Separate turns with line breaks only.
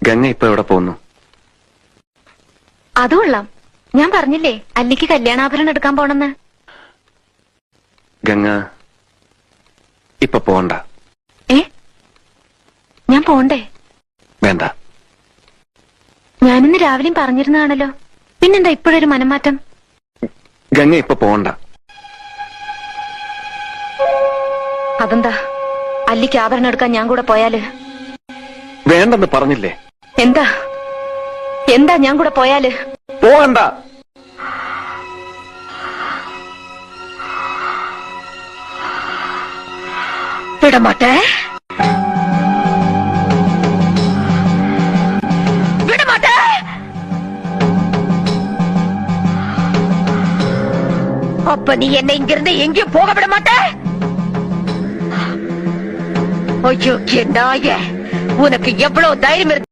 ഗംഗ ഇപ്പൊ എവിടെ പോകുന്നു?
അത് കൊള്ളാം. ഞാൻ പറഞ്ഞില്ലേ അല്ലിക്ക് കല്യാണാഭരണം എടുക്കാൻ പോണെന്ന്.
ഗംഗ ഇപ്പൊ പോണ്ട.
ഞാൻ പോണ്ടേ?
വേണ്ട.
ഞാനിന്ന് രാവിലെയും പറഞ്ഞിരുന്നതാണല്ലോ, പിന്നെന്താ ഇപ്പോഴൊരു മനംമാറ്റം?
ഗംഗ ഇപ്പൊ പോണ്ട.
അതെന്താ? അല്ലിക്ക് ആഭരണം എടുക്കാൻ ഞാൻ കൂടെ പോയാല്?
വേണ്ടെന്ന് പറഞ്ഞില്ലേ?
എന്താ എന്താ ഞാൻ കൂടെ പോയാല്?
പോകണ്ട.
വിടമാട്ടെ, വിടമാട്ടെ. அப்ப நீ என்னை இங்கிருந்து எங்கேயும் போக விட மாட்டே? ஐயோ, என் நாயே, உனக்கு எவ்வளவு தைரியம் இருக்கு?